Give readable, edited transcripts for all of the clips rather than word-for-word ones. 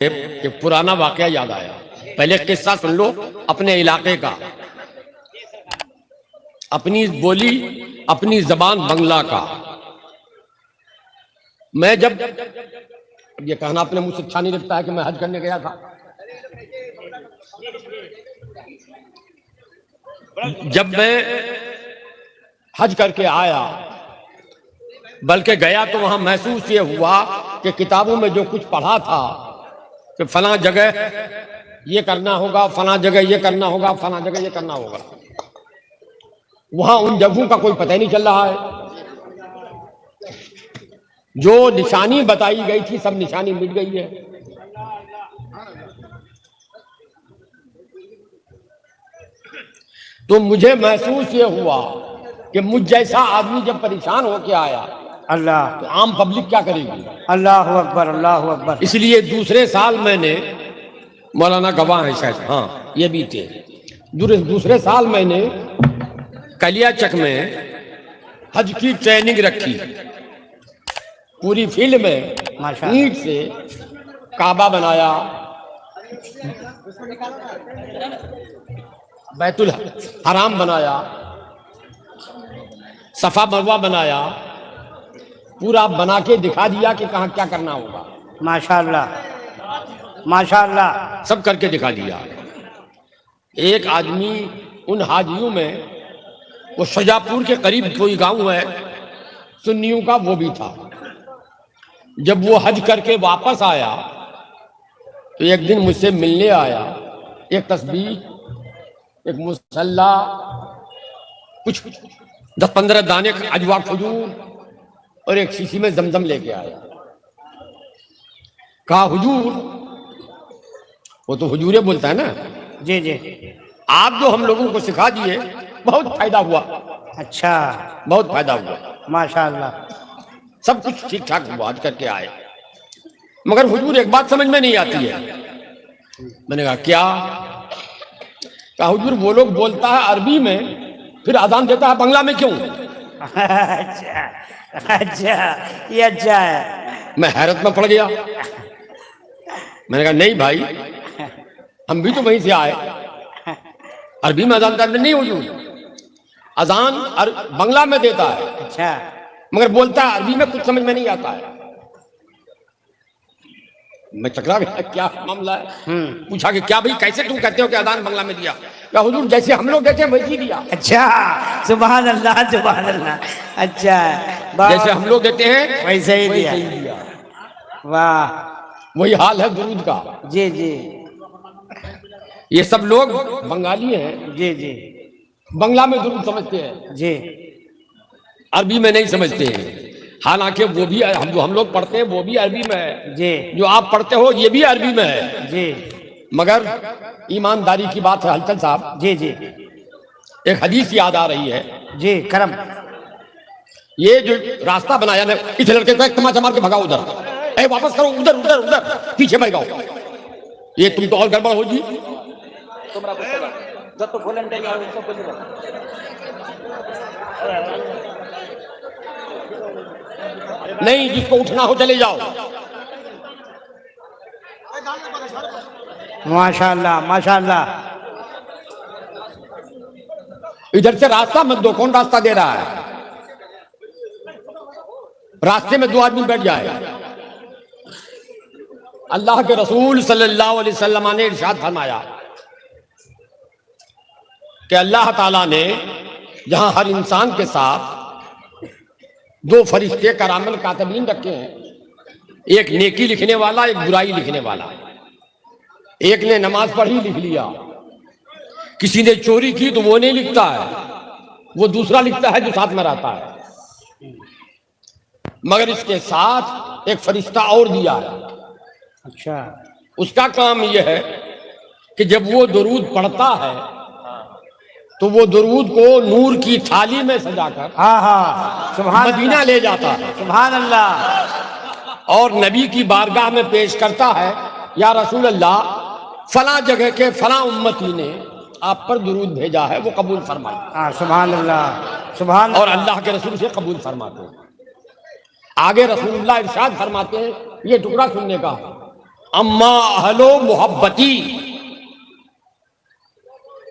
एक पुराना वाकया याद आया। पहले किस्सा सुन लो अपने इलाके का, अपनी बोली, अपनी जबान बंगला का। मैं जब ये कहना अपने मुझसे अच्छा नहीं लगता है कि मैं हज करने गया था। जब मैं हज करके आया, बल्कि गया तो वहां महसूस ये हुआ कि किताबों में जो कुछ पढ़ा था कि फला जगह ये करना होगा, फला जगह ये करना होगा, फला जगह ये करना होगा, वहां उन जगहों का कोई पता ही नहीं चल रहा है। जो निशानी बताई गई थी सब निशानी मिट गई है। तो मुझे महसूस ये हुआ कि मुझ जैसा आदमी जब परेशान होके आया, अल्लाह, तो आम पब्लिक क्या करेगी? अल्लाह अकबर, अल्लाह अकबर। इसलिए दूसरे साल मैंने, मौलाना गवाह है शायद, हाँ ये भी थे, दूसरे साल मैंने कलियाचक में हज की ट्रेनिंग रखी। पूरी फील्ड में ईंट से काबा बनाया, बैतुल हराम बनाया, सफा मरवा बनाया, पूरा बना के दिखा दिया कि कहाँ क्या करना होगा। माशाअल्लाह, माशाअल्लाह, सब करके दिखा दिया। एक आदमी उन हाजियों में, वो शाजापुर के करीब कोई गांव है सुन्नियों का, वो भी था। जब वो हज करके वापस आया तो एक दिन मुझसे मिलने आया। एक तस्बीह, एक मुसल्ला, कुछ 10-15 दाने अजवा खजूर और एक शीशी में जमजम लेके आया। कहा हुजूर, वो तो हुजूरे बोलता है ना, जी जी, आप जो हम लोगों को सिखा दिए बहुत फायदा हुआ। अच्छा, बहुत फायदा हुआ, माशाअल्लाह, सब कुछ ठीक ठाक हुआ, हज करके आए। मगर हुजूर एक बात समझ में नहीं आती है। मैंने कहा क्या? कहा हुजूर वो लोग बोलता है अरबी में, फिर अजान देता है बंगला में क्यों? अच्छा अच्छा, ये अच्छा है। मैं हैरत में पड़ गया। मैंने कहा नहीं भाई, हम भी तो वहीं से आए, अरबी में अजान देता नहीं हुजूर, अजान बंगला में देता है। अच्छा, मगर बोलता है अरबी में, कुछ समझ में नहीं आता है। मैं चकरा गया, क्या मामला है? पूछा कि क्या भाई, कैसे तुम कहते हो कि अजान बंगला में दिया? क्या हुजूर जैसे हम लोग देते हैं वैसे ही दिया। अच्छा, सुभान अल्लाह, सुभान अल्लाह। अच्छा, जैसे हम लोग देते हैं वैसे ही दिया। वाह, वही हाल है दुरूद का। जी जी, ये सब लोग बंगाली हैं, जी जी, बंगला में दुरूद समझते हैं, जी, अरबी में नहीं समझते हैं। हालांकि वो भी हम लोग पढ़ते हैं, वो भी अरबी में है जी, जो आप पढ़ते हो ये भी अरबी में है जी। मगर ईमानदारी की बात है हलचल साहब, जी जी, एक हदीस याद आ रही है जी, करम। ये जो रास्ता बनाया ना, इस लड़के को एक तमाचा मार के भगाओ उधर, ए वापस करो, उधर उधर उधर पीछे भगाओ, ये तुम तो और गड़बड़ हो जी। नहीं, जिसको उठना हो चले जाओ। माशाअल्लाह, माशाअल्लाह। इधर से रास्ता मत दो, कौन रास्ता दे रहा है? रास्ते में दो आदमी बैठ जाए। अल्लाह के रसूल सल्लल्लाहु अलैहि वसल्लम ने इरशाद फरमाया कि अल्लाह ताला ने जहां हर इंसान के साथ दो फरिश्ते करामल कातिबीन रखे हैं, एक नेकी लिखने वाला, एक बुराई लिखने वाला। एक ने नमाज पढ़ी लिख लिया, किसी ने चोरी की तो वो नहीं लिखता है, वो दूसरा लिखता है जो साथ में रहता है। मगर इसके साथ एक फरिश्ता और दिया है। अच्छा, उसका काम यह है कि जब वो दुरूद पढ़ता है तो वो दुरूद को नूर की थाली में सजाकर हाँ हाँ, सुभान मदीना ले जाता है, सुभान अल्लाह, और नबी की बारगाह में पेश करता है, या रसूल अल्लाह, फला जगह के फला उम्मती ने आप पर दुरूद भेजा है, वो कबूल फरमाए। हाँ, सुभान अल्लाह, सुभान। और अल्लाह के रसूल से कबूल फरमाते हैं। आगे रसूलुल्लाह इरशाद फरमाते हैं, ये टुकड़ा सुनने का, अम्मा अहलो मोहब्बती,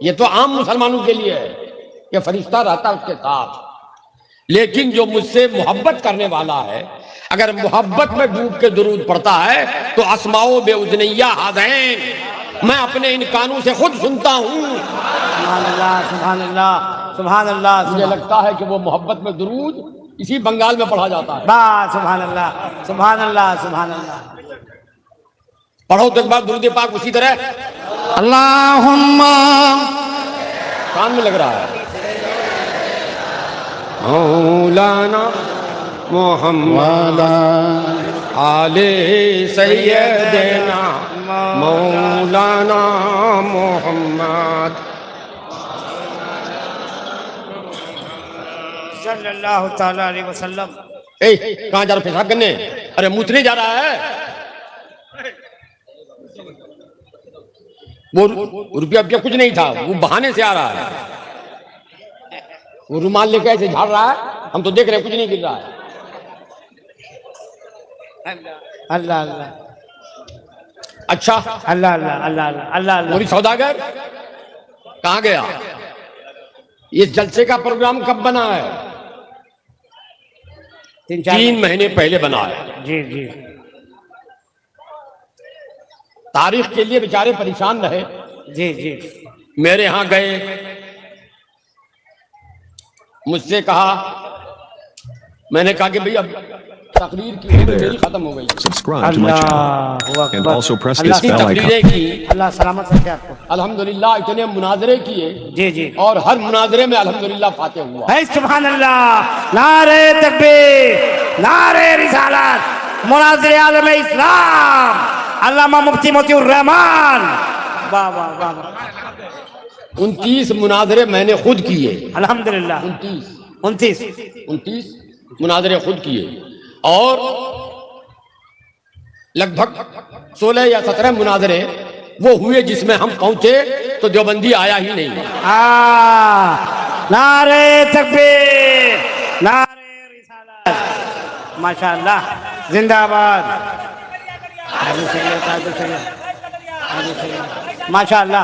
ये तो आम मुसलमानों के लिए है कि फरिश्ता रहता उसके साथ, लेकिन जो मुझसे मोहब्बत करने वाला है, अगर मोहब्बत में डूब के दुरूद पड़ता है तो अस्माओ बेउज़नैया हाज़ैन, मैं अपने इन कानों से खुद सुनता हूँ। सुभान अल्लाह, सुभान अल्लाह, सुभान अल्लाह। मुझे लगता है कि वो मोहब्बत में दुरूद इसी बंगाल में पढ़ा जाता है। वाह, सुभान अल्लाह, सुभान अल्लाह, सुभान अल्लाह। पढ़ो तो एक बार दुरूद पाक उसी तरह। अल्लाहुम्मा, कान में लग रहा है। मौलाना मोहम्मद आले सैयदना मौलाना मोहम्मद सल्लल्लाहु ताला अलैहि वसल्लम। कहाँ जा रहा पेशाब करने? अरे मुतने जा रहा है। वो रुपया कुछ नहीं था, वो बहाने से आ रहा है। वो रुमाल लेकर ऐसे झाड़ रहा है, हम तो देख रहे हैं कुछ नहीं गिर रहा है। अल्लाह अल्लाह, अच्छा अल्लाह अल्लाह, अल्लाह अल्लाह, अल्लाह अल्लाह। मोरी सौदागर कहाँ गया? ये जलसे का प्रोग्राम कब बना है? 3 महीने पहले बना है। जी जी। तारीख के लिए बेचारे परेशान रहे। जी जी। मेरे यहां गए, मुझसे कहा, मैंने कहा कि भाई अब तकरीर की मेरी खत्म हो गई। Subscribe to my channel and also press this इतनी bell icon. तकरीरें की, अल्लाह सलामत रखे आपको। अल्हम्दुलिल्लाह इतने मुनाजरे किए, जी जी। और हर मुनाजरे में अल्हम्दुलिल्लाह फातेह हुआ। है सुभान अल्लाह, नारे तकबीर, नारे रिसालत, मुनाज़िर आलम इस्लाम अल्लामा मुफ्ती मोतिउर रहमान। वाह वाह वाह वाह। 29 मुनाजरे मैंने खुद किए। अल्हम्दुलिल्लाह। 29 मुनाजरे खुद किए, और लगभग 16 या 17 मुनाजरे वो हुए जिसमें हम पहुंचे तो देवबंदी आया ही नहीं। नारे तकबीर, नारे रिसालत, माशाअल्लाह, जिंदाबाद। माशाअल्लाह,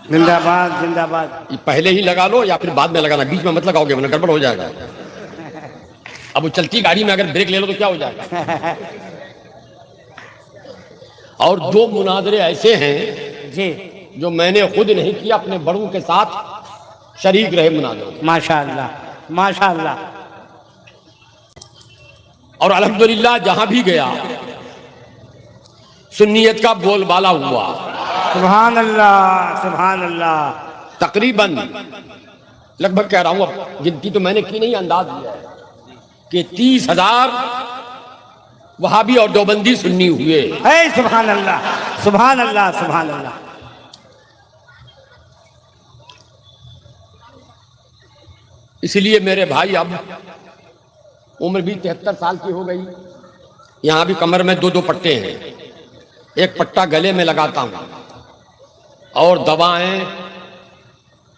जिंदाबाद जिंदाबाद। ये पहले ही लगा लो या फिर बाद में लगाना, बीच में मत लगाओगे वरना गड़बड़ हो जाएगा। अब वो चलती गाड़ी में अगर ब्रेक ले लो तो क्या हो जाएगा। और 2 मुनाजरे ऐसे हैं जी, जो मैंने खुद नहीं किया, अपने बड़ों के साथ शरीक रहे मुनाजरे। माशाअल्लाह माशाअल्लाह। और अल्हम्दुलिल्लाह जहां भी गया सुन्नियत का बोलबाला हुआ। सुभान अल्लाह, सुभान अल्लाह। तकरीबन लगभग कह रहा हूं, अब गिनती तो मैंने की नहीं, अंदाज दिया है कि 30,000 वहाबी और देवबंदी सुन्नी हुए। सुभान अल्लाह, सुभान अल्लाह, सुभान अल्लाह। इसलिए मेरे भाई, अब उम्र भी 73 साल की हो गई। यहां भी कमर में 2-2 पट्टे हैं। एक पट्टा गले में लगाता हूं, और दवाएं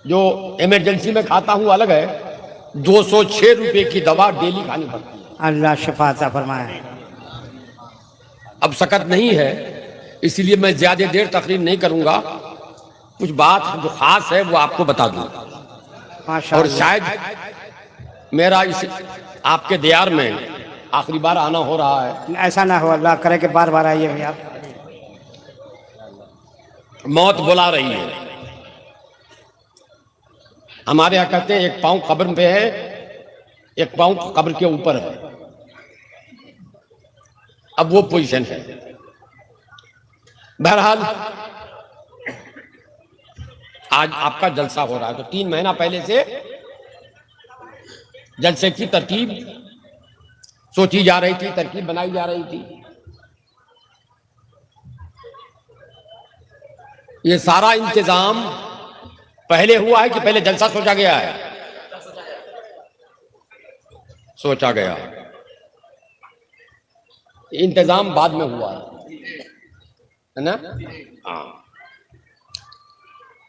जो इमरजेंसी में खाता हूं अलग है। 206 रुपए की दवा डेली खानी पड़ती है। अल्लाह शिफा अता फरमाए। अब सकत नहीं है, इसलिए मैं ज्यादा देर तकरीर नहीं करूंगा। कुछ बात जो खास है वो आपको बता दूं, और शायद मेरा इस आपके दियार में आखिरी बार आना हो रहा है। ऐसा ना हो, अल्लाह करे कि बार बार आइए भैया। मौत बुला रही है। हमारे यहाँ कहते हैं एक पांव कब्र पे है, एक पांव कब्र के ऊपर है। अब वो पोजीशन है। बहरहाल आज आपका जलसा हो रहा है, तो 3 महीना पहले से जलसे की तरकीब सोची जा रही थी, तरकीब बनाई जा रही थी। ये सारा इंतजाम पहले हुआ है कि पहले जलसा सोचा गया है? सोचा गया। इंतजाम बाद में हुआ है ना? हाँ।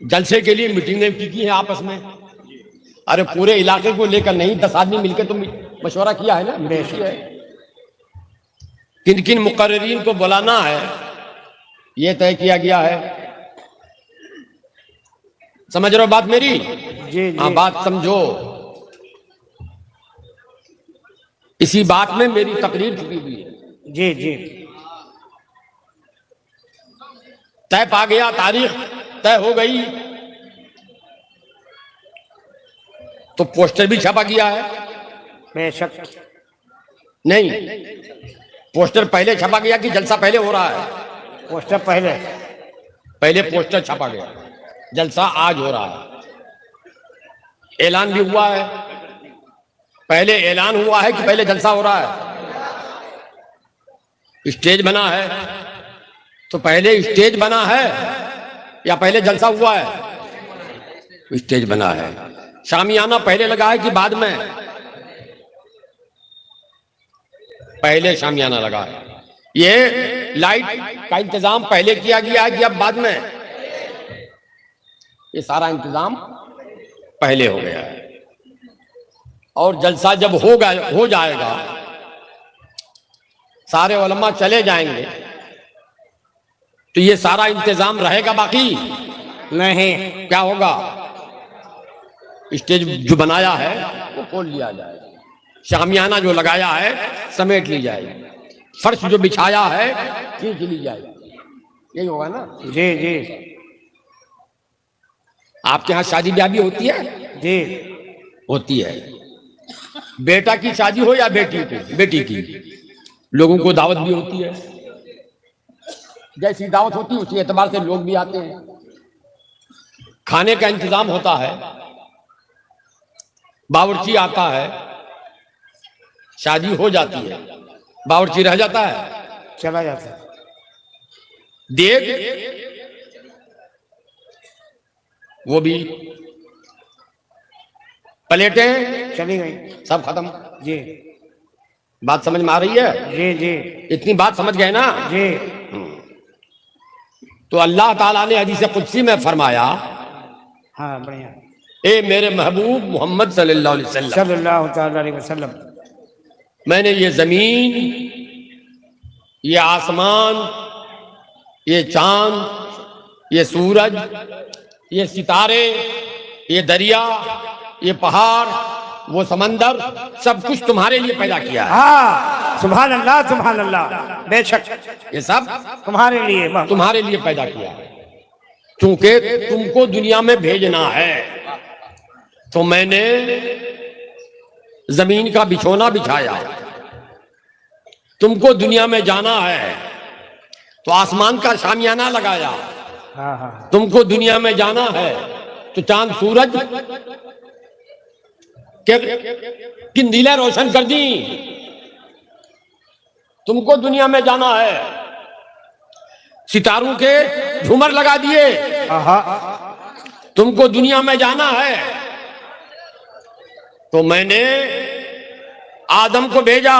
जलसे के लिए मीटिंगें की हैं आपस में। अरे पूरे इलाके को लेकर नहीं, 10 आदमी मिलकर तो मशवरा किया है ना। बेशक है। किन किन मुकर्रिरीन को बुलाना है ये तय किया गया है। समझ रहे हो बात मेरी? जी हाँ, बात समझो। इसी बात में मेरी तकरीर छुपी हुई है। जी जी तय पा गया, तारीख तय हो गई, तो पोस्टर भी छपा गया है। बेशक। नहीं, पोस्टर पहले छपा गया कि जलसा पहले हो रहा है? पोस्टर पहले। पहले पोस्टर छपा गया, जलसा आज हो रहा है। ऐलान भी हुआ है। पहले ऐलान हुआ है कि पहले जलसा हो रहा है? स्टेज बना है, तो पहले स्टेज बना है या पहले जलसा हुआ है? स्टेज बना है। शामियाना पहले लगा है कि बाद में? पहले शामियाना लगा है। ये लाइट का इंतजाम पहले किया गया है कि अब बाद में? ये सारा इंतजाम पहले हो गया है। और जलसा जब हो जाएगा, सारे उलमा चले जाएंगे, तो ये सारा इंतजाम रहेगा बाकी नहीं। क्या होगा? स्टेज जो बनाया है वो खोल लिया जाएगा, शामियाना जो लगाया है समेट ली जाएगी, फर्श जो बिछाया है खींच ली जाएगी। यही होगा ना? जी जी आपके यहाँ शादी ब्याह भी होती है? जी होती है। बेटा की शादी हो या बेटी की, लोगों को दावत भी होती है। जैसी दावत होती है उसी एतबार से लोग भी आते हैं। खाने का इंतजाम होता है, बावर्ची आता है, शादी हो जाती है, बावर्ची रह जाता है, चला जाता है। देख वो भी, प्लेटें चली गई। सब खत्म। जी बात समझ में आ रही है? जी जी इतनी बात समझ गए ना? जी। तो अल्लाह ताला ने हदीस कुदसी में फरमाया, हाँ बढ़िया। ए मेरे महबूब मोहम्मद सल्लल्लाहु अलैहि वसल्लम, सल्लल्लाहु ताला अलैहि वसल्लम, मैंने ये जमीन, ये आसमान, ये चांद, ये सूरज, ये सितारे, ये दरिया, ये पहाड़, वो समंदर, सब कुछ तुम्हारे लिए पैदा किया है। हाँ सुभान अल्लाह सुभान अल्लाह। बेशक ये सब तुम्हारे लिए। तुम्हारे लिए पैदा किया है, क्योंकि तुमको दुनिया में भेजना है। तो मैंने जमीन का बिछोना बिछाया, तुमको दुनिया में जाना है तो आसमान का शामियाना लगाया, हाँ हाँ तुमको दुनिया में जाना है तो चांद सूरज के किंदीलें रोशन कर दी। तुमको दुनिया में जाना है, सितारों के झूमर लगा दिए। तुमको दुनिया में जाना है तो मैंने आदम को भेजा,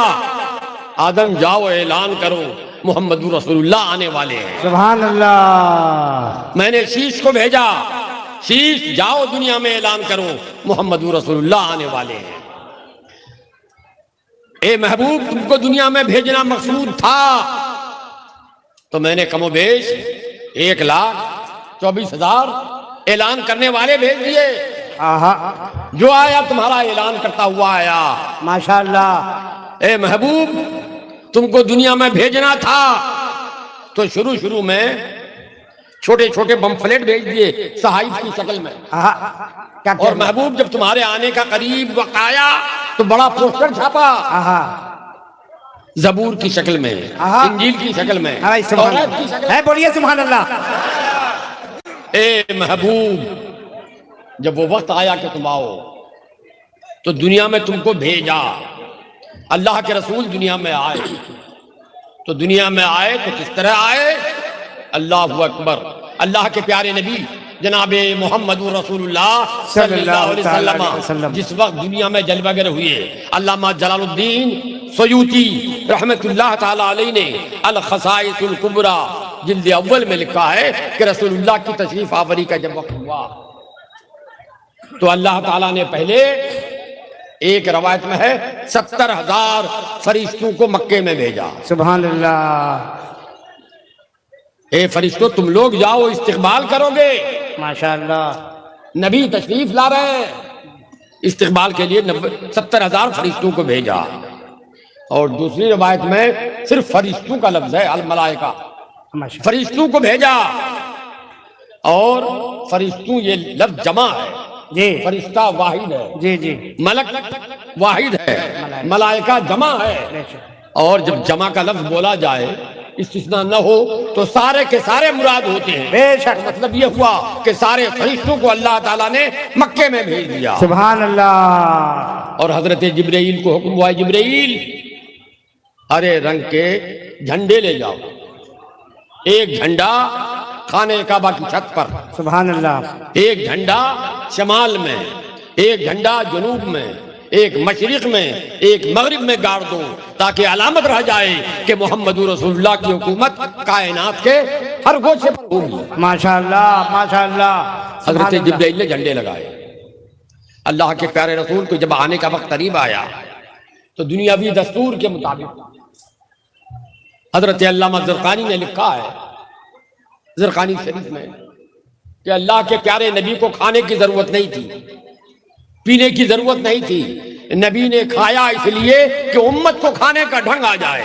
आदम जाओ ऐलान करो मोहम्मद रसूलुल्लाह आने वाले हैं। सुभान अल्लाह। मैंने शीश को भेजा, शीश जाओ दुनिया में ऐलान करो मोहम्मद रसूलुल्लाह आने वाले हैं। ए महबूब, तुमको दुनिया में भेजना मकसूद था, तो मैंने कमोबेश 1,24,000 ऐलान करने वाले भेज दिए। जो आया तुम्हारा ऐलान करता हुआ आया। माशाअल्लाह। ए महबूब, तुमको दुनिया में भेजना था तो शुरू शुरू में छोटे छोटे बमफ्लेट भेज दिए सहाइफ की शक्ल में। क्या और महबूब, जब तुम्हारे आने का करीब वक्त आया तो बड़ा पोस्टर छापा, जबूर की शक्ल में, इंजील की शक्ल में, तौरात की शक्ल में। बोलिए सुभान अल्लाह। ए महबूब, जब वो वक्त आया कि तुम आओ तो दुनिया में तुमको भेजा। अल्लाह के रसूल दुनिया में आए तो दुनिया में आए तो किस तरह आए? अल्लाहु अकबर। अल्लाह के प्यारे नबी जनाबे मोहम्मद रसूलुल्लाह सल्लल्लाहु अलैहि वसल्लम जिस वक्त दुनिया में जलवागर हुए, अल्लामा जलालुद्दीन सयूती रहमतुल्लाह ताला अलैहि ने अल खसाइसुल कुबरा जिल्द अव्वल में लिखा है कि रसूलुल्लाह की तशरीफ आवरी का जब वक्त हुआ तो अल्लाह ताला ने पहले एक रवायत में है 70,000 फरिश्तों को मक्के में भेजा। सुभान अल्लाह। ए फरिश्तों, तुम लोग जाओ, इस्तिकबाल करोगे। माशाअल्लाह। नबी तशरीफ ला रहे हैं, इस्तिकबाल के लिए 70,000 फरिश्तों को भेजा। और दूसरी रवायत में सिर्फ फरिश्तों का लफ्ज है, अल मलाइका, फरिश्तों को भेजा। और फरिश्तों ये लफ्ज जमा है जी, फरिश्ता वाहिद है जी जी, मलक वाहिद है, मलाइका जमा है। और जब जमा का लफ्ज बोला जाए, इस्तिस्ना न हो, तो सारे के सारे मुराद होते हैं। बेशक। मतलब ये हुआ कि सारे फरिश्तों को अल्लाह ताला ने मक्के में भेज दिया। सुभान अल्लाह। और हजरत जिब्राइल को हुक्म हुआ, जिब्राइल हरे रंग के झंडे ले जाओ। एक झंडा खाने काबा की छत पर, सुभान अल्लाह। एक झंडा शमाल में, एक झंडा जनूब में, एक मशरिक में, एक मगरिब में गाड़ दो, ताकि अलामत रह जाए कि मोहम्मद रसूलुल्लाह की हुकूमत कायनात के हर गोशे पर होगी। माशाअल्लाह माशाअल्लाह। हजरत जिब्राइल ने झंडे लगाए। अल्लाह के प्यारे रसूल को जब आने का वक्त करीब आया, तो दुनियावी दस्तूर के मुताबिक हजरत अल्लामा ज़रक़ानी ने लिखा है ज़रक़ानी शरीफ में कि अल्लाह के प्यारे नबी को खाने की जरूरत नहीं थी, पीने की जरूरत नहीं थी। नबी ने खाया इसलिए कि उम्मत को खाने का ढंग आ जाए।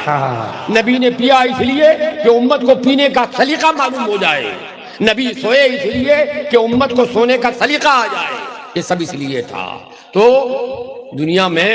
नबी ने पिया इसलिए कि उम्मत को पीने का सलीका मालूम हो जाए। नबी सोए इसलिए कि उम्मत को सोने का सलीका आ जाए। ये सब इसलिए था। तो दुनिया में